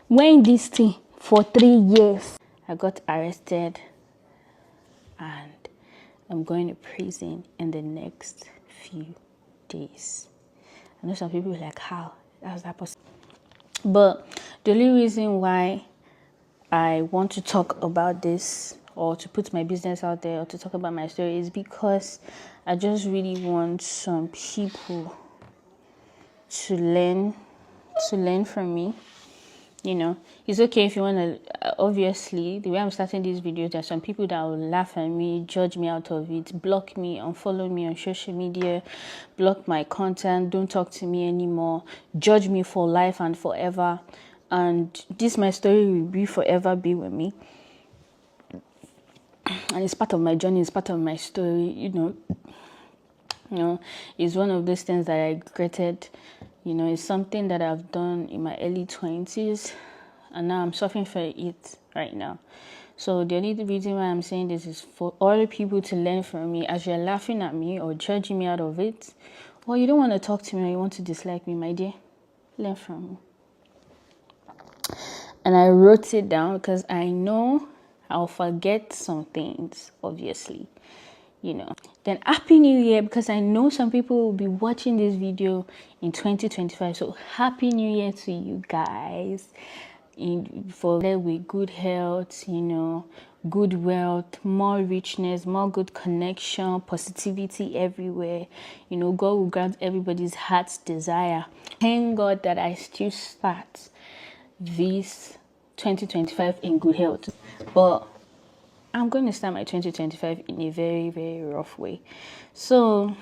Wearing this thing for 3 years. I got arrested and I'm going to prison in the next few days. I know some people are like, how? How's that possible? But the only reason why I want to talk about this, or to put my business out there, or to talk about my story, is because I just really want some people to learn from me. You know, it's okay if you want to, obviously, the way I'm starting this video, there are some people that will laugh at me, judge me out of it, block me, unfollow me on social media, block my content, don't talk to me anymore, judge me for life and forever. And this, my story, will be forever be with me. And it's part of my journey, it's part of my story, you know, it's one of those things that I regretted. You know, it's something that I've done in my early 20s, and now I'm suffering for it right now. So the only reason why I'm saying this is for other people to learn from me. As you're laughing at me or judging me out of it, or you don't want to talk to me or you want to dislike me, my dear, learn from me. And I wrote it down because I know I'll forget some things, obviously. You know, then happy new year, because I know some people will be watching this video in 2025. So happy new year to you guys, for there with good health, you know, good wealth, more richness, more good connection, positivity everywhere. You know, God will grant everybody's heart's desire. Thank God that I still start this 2025 in good health, but I'm going to start my 2025 in a very, very rough way. So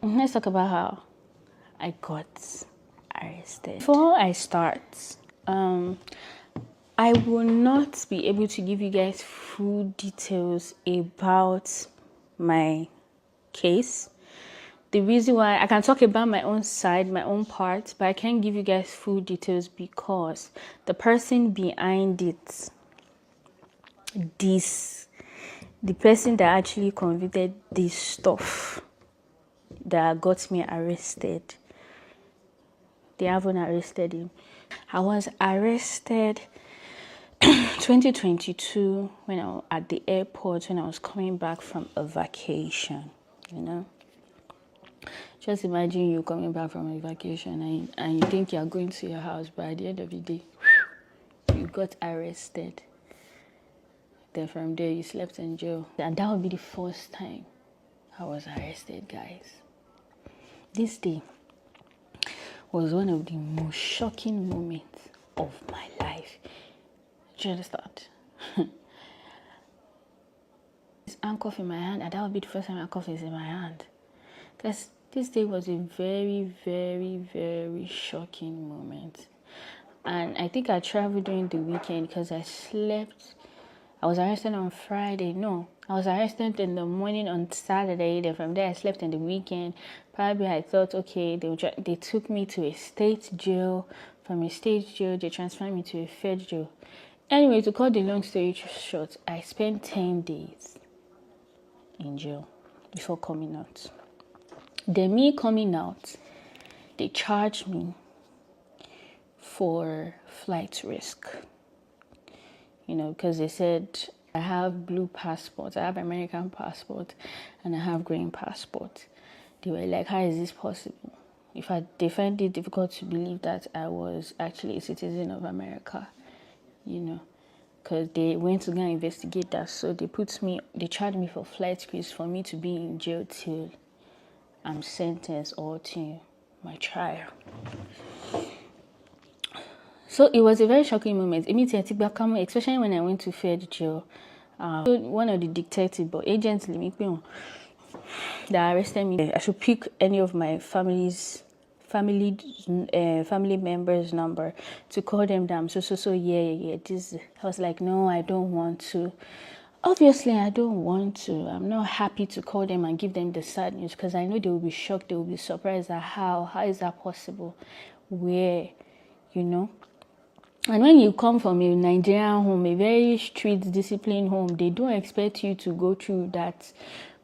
let's talk about how I got arrested. Before I start, I will not be able to give you guys full details about my case. The reason why I can talk about my own side, my own part, but I can't give you guys full details because the person behind it, the person that actually convicted this stuff that got me arrested, they haven't arrested him. I was arrested 2022 when I was at the airport, when I was coming back from a vacation, you know. Just imagine you coming back from a vacation and you think you're going to your house, but at the end of the day, you got arrested. Then from there, you slept in jail. And that would be the first time I was arrested, guys. This day was one of the most shocking moments of my life. Do you understand? This handcuff in my hand, and that would be the first time handcuff is in my hand. Because this day was a very, very, very shocking moment. And I think I traveled during the weekend because I slept. I was arrested on Friday. No, I was arrested in the morning on Saturday. Then from there, I slept in the weekend. Probably I thought, okay, they took me to a state jail. From a state jail, they transferred me to a federal jail. Anyway, to cut the long story short, I spent 10 days in jail before coming out. Then me coming out, they charged me for flight risk. You know, because they said I have blue passport, I have American passport, and I have green passport. They were like, how is this possible? In fact, they find it difficult to believe that I was actually a citizen of America, you know, because they went to go and investigate that. So they charged me for flight risk for me to be in jail till I'm sentenced or till my trial. So it was a very shocking moment, especially when I went to fed jail. One of the detectives, but agents, that arrested me, I should pick any of my family members' number to call them down. So yeah. I was like, no, I don't want to. Obviously, I don't want to. I'm not happy to call them and give them the sad news because I know they will be shocked. They will be surprised at how is that possible? Where, you know. And when you come from a Nigerian home, a very strict, disciplined home, they don't expect you to go through that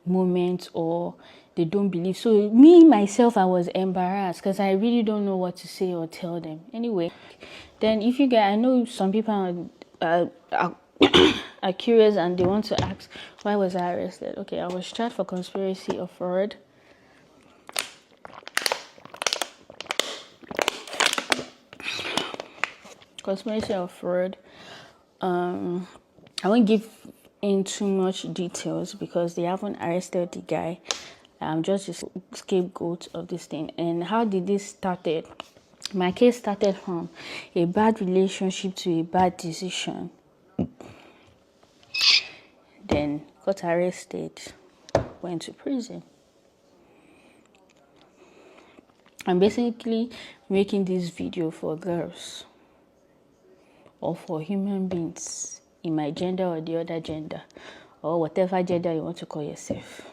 moment or they don't believe. So me myself, I was embarrassed because I really don't know what to say or tell them. Anyway, then if you get, I know some people are curious and they want to ask, why was I arrested? Okay, I was charged for conspiracy of fraud. Conspiracy of fraud. I won't give in too much details because they haven't arrested the guy. I'm just a scapegoat of this thing. And how did this started? My case started from a bad relationship to a bad decision. Then got arrested, went to prison. I'm basically making this video for girls or for human beings in my gender or the other gender or whatever gender you want to call yourself.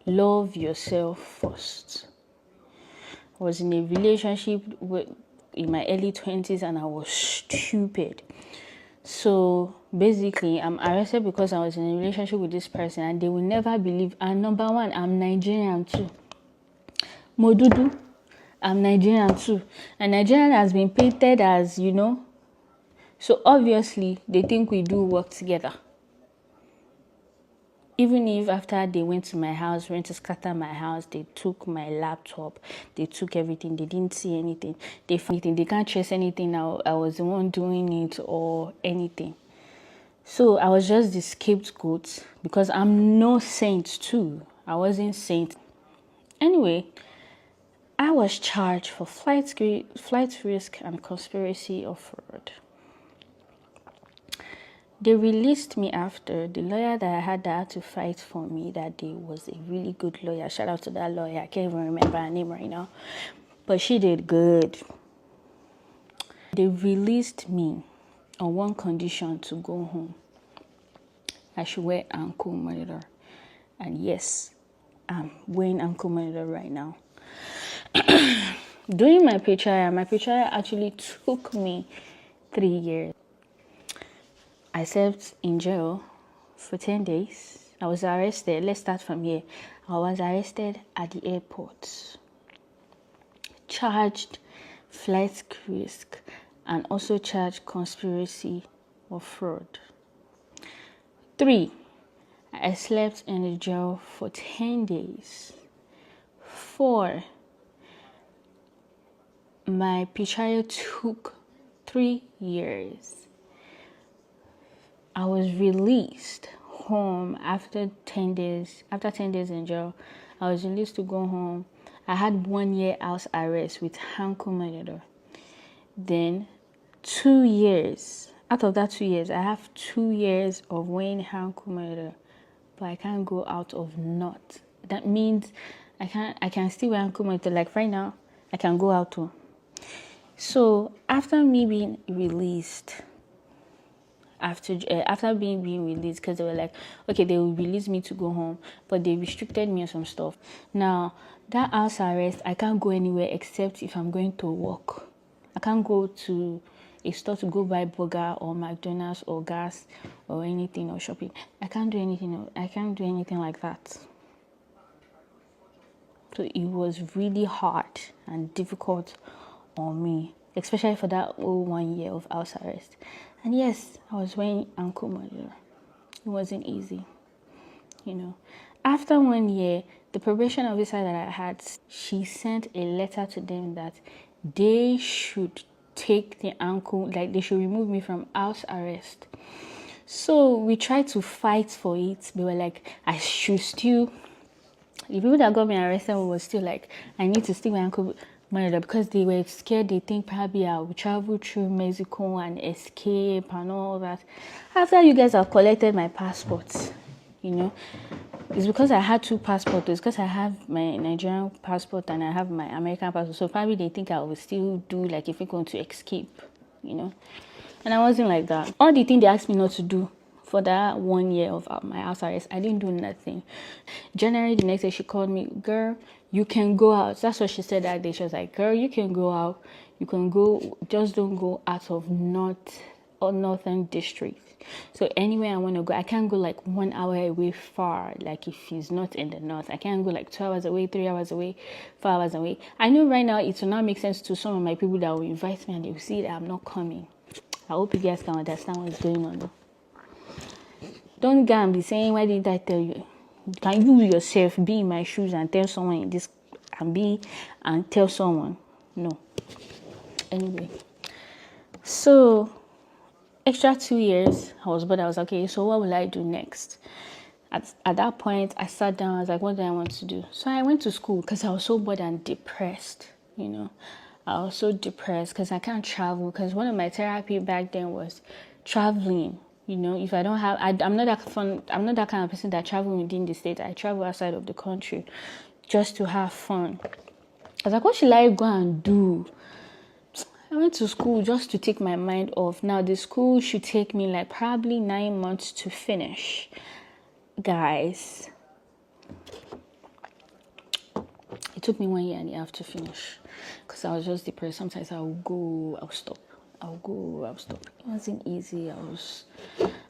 Love yourself first. I was in a relationship in my early 20s and I was stupid. So basically, I'm arrested because I was in a relationship with this person and they will never believe. And number one, I'm Nigerian too. Modudu, I'm Nigerian too. And Nigerian has been painted as, so obviously they think we do work together. Even if after they went to my house, went to scatter my house, they took my laptop, they took everything, they didn't see anything. They found anything, they can't trace anything now. I was the one doing it or anything. So I was just the scapegoat because I'm no saint too. I wasn't saint. Anyway, I was charged for flight risk and conspiracy of fraud. They released me after. The lawyer that I had to fight for me that day was a really good lawyer. Shout out to that lawyer. I can't even remember her name right now. But she did good. They released me on one condition: to go home. I should wear ankle monitor. And yes, I'm wearing ankle monitor right now. Doing my pretrial actually took me 3 years. I served in jail for 10 days. I was arrested. Let's start from here. I was arrested at the airport, charged flight risk, and also charged conspiracy or fraud. 3, I slept in the jail for 10 days. 4, my pretrial took 3 years. I was released home after 10 days. After 10 days in jail, I was released to go home. I had 1 year house arrest with ankle monitor. Then 2 years. Out of that 2 years, I have 2 years of wearing ankle monitor, but I can't go out of knot. That means I can still wear ankle monitor. Like right now, I can go out too. So after me being released, after being released, because they were like, okay, they will release me to go home, but they restricted me on some stuff. Now that house arrest, I can't go anywhere except if I'm going to work. I can't go to a store to go buy burger or McDonald's or gas or anything or shopping. I can't do anything like that. So it was really hard and difficult on me, especially for that whole 1 year of house arrest. And yes, I was wearing ankle monitor. It wasn't easy, After 1 year, the probation officer that I had, she sent a letter to them that they should take the ankle, like they should remove me from house arrest. So we tried to fight for it. They were like, I should still, the people that got me arrested was still like, I need to still wear ankle monitor because they were scared. They think probably I will travel through Mexico and escape and all that. After you guys have collected my passports, it's because I had 2 passports. It's because I have my Nigerian passport and I have my American passport. So probably they think I will still do like if we're going to escape, And I wasn't like that. All the things they asked me not to do for that 1 year of my house arrest, I didn't do nothing. January, the next day, she called me, girl, you can go out. That's what she said that day. She was like, girl, you can go out. You can go, just don't go out of not northern district. So anywhere I want to go, I can't go like 1 hour away far. Like if it's not in the north, I can't go like 2 hours away, 3 hours away, 4 hours away. I know right now it will not make sense to some of my people that will invite me and they will see that I'm not coming. I hope you guys can understand what's going on though. Don't go and be saying, why did I tell you? Can you yourself be in my shoes and tell someone in this and tell someone? No. Anyway. So extra 2 years, I was bored. I was like, okay, so what will I do next? At that point, I sat down. I was like, what do I want to do? So I went to school because I was so bored and depressed, you know. I was so depressed because I can't travel. Because one of my therapy back then was traveling. You know, if I don't have, I'm not that fun. I'm not that kind of person that travel within the state. I travel outside of the country just to have fun. I was like, what should I go and do? I went to school just to take my mind off. Now, the school should take me like probably 9 months to finish. Guys, it took me 1 year and a half to finish because I was just depressed. Sometimes I'll go, I'll stop. I'll go, I'll stop. It wasn't easy. I was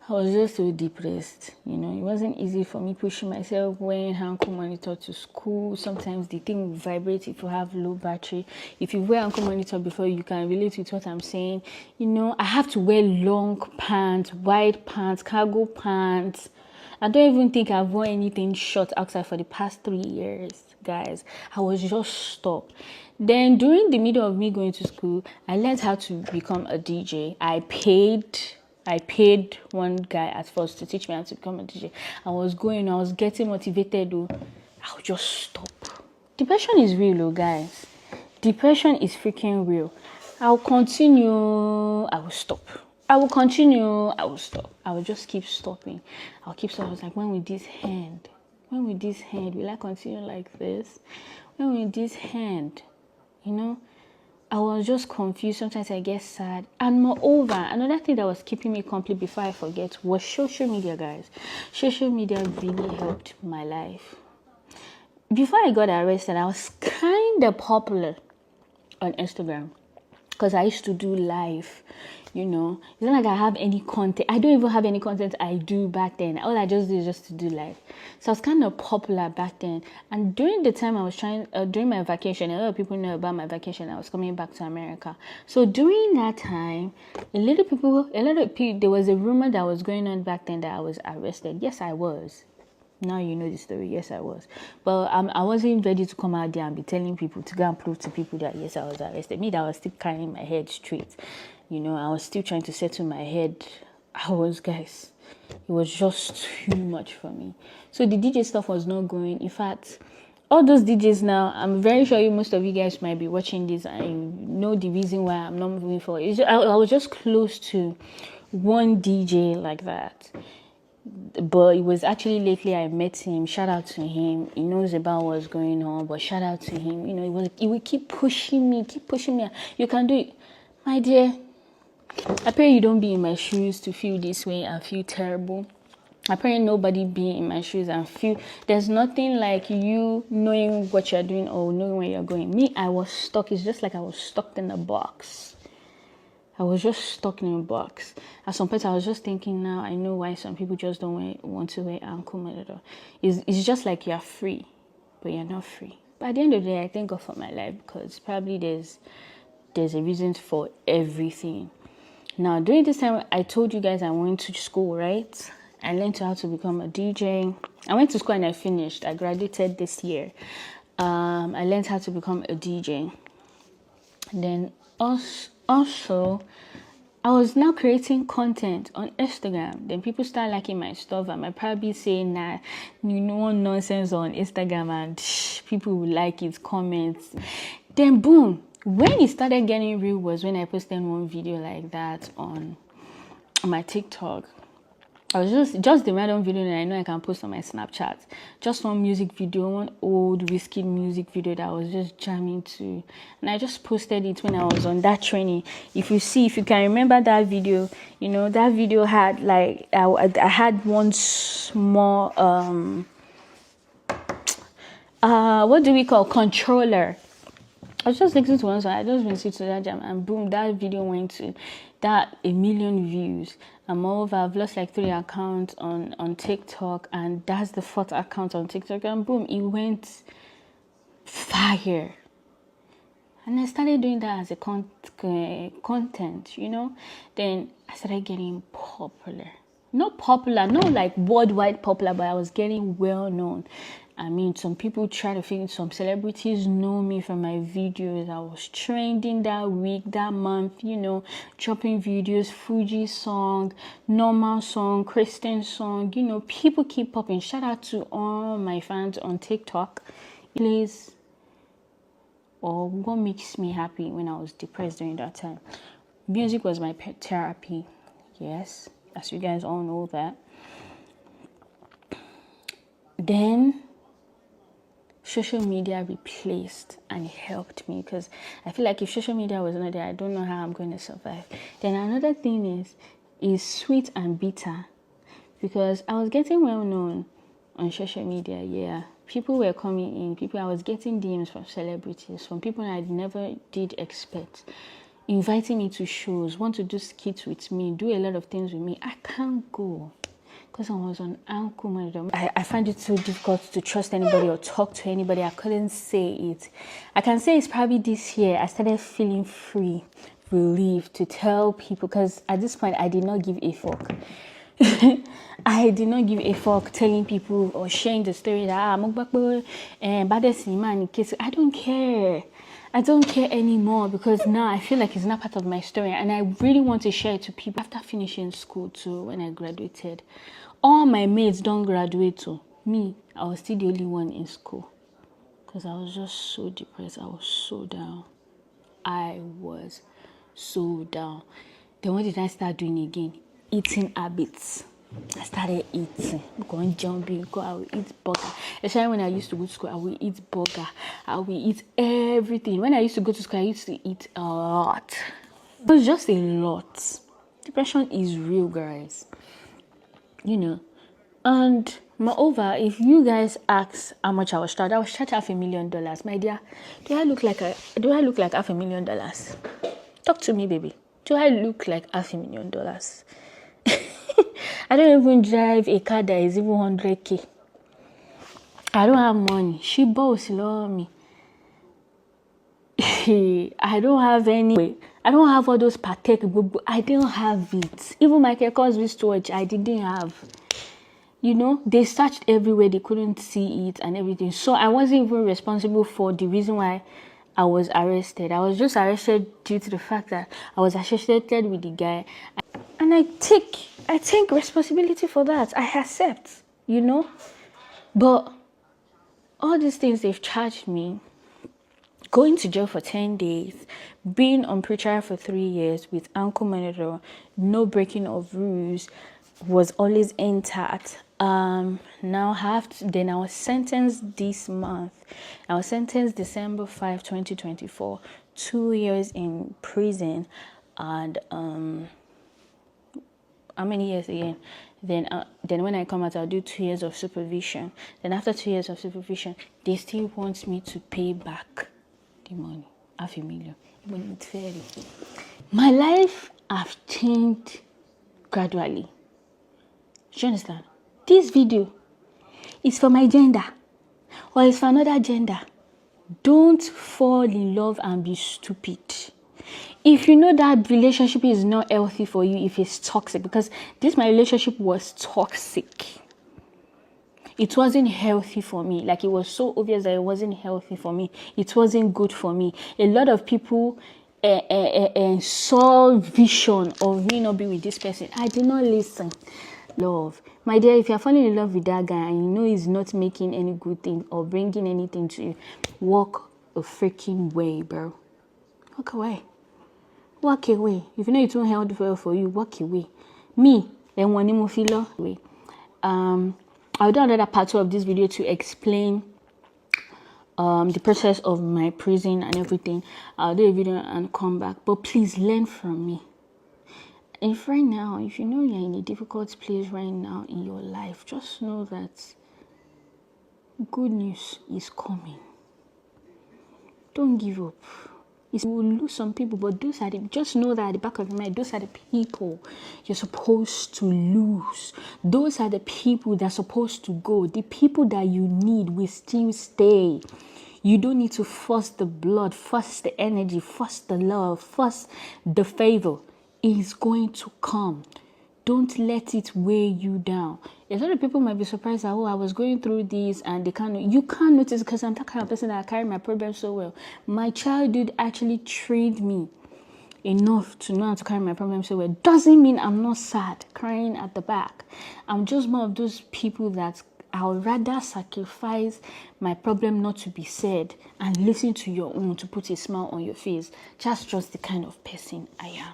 just so depressed, you know. It wasn't easy for me pushing myself, wearing ankle monitor to school. Sometimes the thing will vibrate if you have low battery. If you wear ankle monitor before, you can relate with what I'm saying. You know, I have to wear long pants, wide pants, cargo pants. I don't even think I've worn anything short outside for the past 3 years, guys. I was just stuck. Then during the middle of me going to school, I learned how to become a DJ. I paid one guy at first to teach me how to become a DJ. I was getting motivated though. I would just stop. Depression is real though, guys. Depression is freaking real. I'll continue, I will stop. I will continue, I will stop. I will just keep stopping. I'll keep stopping. I was like, when will this end? When will this end? Will I continue like this? When will this end? You know, I was just confused. Sometimes I get sad. And moreover, another thing that was keeping me complete before I forget was social media, guys. Social media really helped my life. Before I got arrested, I was kind of popular on Instagram because I used to do live. You know, it's not like I have any content. I don't even have any content I do back then. All I just do is just to do live. So I was kind of popular back then. And during the time I was during my vacation, a lot of people know about my vacation. I was coming back to America. So during that time, a lot of people, there was a rumor that was going on back then that I was arrested. Yes, I was. Now you know the story. Yes, I was. But I wasn't ready to come out there and be telling people, to go and prove to people that, yes, I was arrested. Me, that was still carrying my head straight. You know, I was still trying to settle my head. Guys, it was just too much for me. So the DJ stuff was not going. In fact, all those DJs now, I'm very sure most of you guys might be watching this and you know the reason why I'm not moving forward. I was just close to one DJ like that. But it was actually lately I met him. Shout out to him. He knows about what's going on, but shout out to him. You know, he would keep pushing me. You can do it. My dear, I pray you don't be in my shoes to feel this way and feel terrible. I pray nobody be in my shoes and feel there's nothing like you knowing what you're doing or knowing where you're going. Me, I was stuck. It's just like I was stuck in a box. I was just stuck in a box. At some point, I was just thinking, now I know why some people just don't want to wear ankle monitor. It's just like you're free, but you're not free. But at the end of the day, I thank God for my life because probably there's a reason for everything. Now, during this time, I told you guys I went to school, right? I learned how to become a DJ. I went to school and I finished. I graduated this year. I learned how to become a DJ. Then also, I was now creating content on Instagram. Then people start liking my stuff. I might probably say, nah, you know, nonsense on Instagram and people will like it, comments. Then boom. When it started getting real was when I posted one video like that on my TikTok. I was just the random video that I know I can post on my Snapchat. Just one music video, one old Whiskey music video that I was just jamming to. And I just posted it when I was on that training. If you can remember that video, you know, that video had like, I had one small, what do we call, controller. I was just listening to one song. I just went to that jam and boom, that video went to that 1 million views. And moreover, I've lost like 3 accounts on TikTok, and that's the 4th account on TikTok, and boom, it went fire. And I started doing that as a content, you know. Then I started getting popular. Not popular, not like worldwide popular, but I was getting well known. I mean, some people try to think, some celebrities know me from my videos. I was trending that week, that month, you know, dropping videos, Fuji song, normal song, Christian song, you know, people keep popping. Shout out to all my fans on TikTok. Please, or what makes me happy when I was depressed during that time. Music was my therapy, yes, as you guys all know that. Then social media replaced and helped me, because I feel like if social media was not there, I don't know how I'm going to survive. Then another thing is sweet and bitter, because I was getting well known on social media. Yeah, people were coming in, I was getting DMs from celebrities, from people I never did expect, inviting me to shows, want to do skits with me, do a lot of things with me. I can't go because I was on ankle monitor. I find it so difficult to trust anybody or talk to anybody. I couldn't say it. I can say it's probably this year I started feeling free, relieved to tell people, because at this point I did not give a fuck. I did not give a fuck telling people or sharing the story that baddest in case. I don't care. I don't care anymore, because now I feel like it's not part of my story, and I really want to share it to people. After finishing school too, when I graduated, all my mates don't graduate too. Me, I was still the only one in school, because I was just so depressed. I was so down. I was so down. Then what did I start doing again? Eating habits. I started eating. Going jumping, I will eat burger. Especially when I used to go to school, I will eat burger. I will eat everything. When I used to go to school, I used to eat a lot. It was just a lot. Depression is real, guys. You know. And moreover, if you guys ask how much I was charged $500,000. My dear, do I look like $500,000? Talk to me, baby. Do I look like $500,000? I don't even drive a car that is even 100K. I don't have money. She boss love me. I don't have any. I don't have all those Patek. I didn't have it. Even Michael Kors wristwatch, I didn't have. You know, they searched everywhere. They couldn't see it and everything. So I wasn't even responsible for the reason why I was arrested. I was just arrested due to the fact that I was associated with the guy. And I take responsibility for that. I accept, you know. But all these things they've charged me, going to jail for 10 days, being on pretrial for 3 years with ankle monitor, no breaking of rules, was always intact. Now then I was sentenced this month. I was sentenced December 5, 2024, 2 years in prison, and how many years again? Then when I come out, I'll do 2 years of supervision. Then after 2 years of supervision, they still want me to pay back the money, $500,000. When it's fair. My life have changed gradually. Do you understand? This video is for my gender, or it's for another gender. Don't fall in love and be stupid. If you know that relationship is not healthy for you, if it's toxic, because my relationship was toxic. It wasn't healthy for me. Like, it was so obvious that it wasn't healthy for me. It wasn't good for me. A lot of people saw vision of me not being with this person. I did not listen. Love. My dear, if you're falling in love with that guy and you know he's not making any good thing or bringing anything to you, walk a freaking way, bro. Walk away. Walk away. If you know it won't help well for you, walk away. Me, then one more feel away. I'll do another part of this video to explain the process of my prison and everything. I'll do a video and come back. But please learn from me. If right now, if you know you're in a difficult place right now in your life, just know that good news is coming. Don't give up. You will lose some people, but just know that at the back of your mind, those are the people you're supposed to lose. Those are the people that are supposed to go. The people that you need will still stay. You don't need to force the blood, force the energy, force the love, force the favor. It's going to come. Don't let it weigh you down. A lot of people might be surprised that, oh, I was going through this and you can't notice because I'm that kind of person that I carry my problems so well. My childhood actually trained me enough to know how to carry my problems so well. Doesn't mean I'm not sad, crying at the back. I'm just one of those people that I would rather sacrifice my problem not to be said and listen to your own to put a smile on your face. Just the kind of person I am.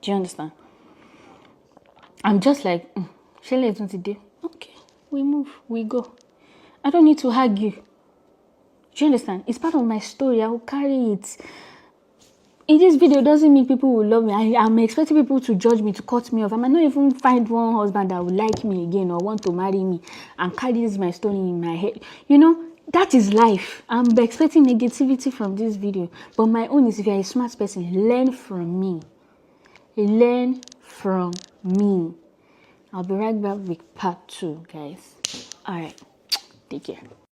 Do you understand? I'm just like, Shelley is today. Okay, we move, we go. I don't need to argue. Do you understand? It's part of my story. I will carry it. In this video, doesn't mean people will love me. I'm expecting people to judge me, to cut me off. I might not even find one husband that will like me again or want to marry me and carry this my story in my head. You know, that is life. I'm expecting negativity from this video. But my own is, if you're a smart person, learn from me. Learn from me. I'll be right back with part 2, guys. All right. Take care.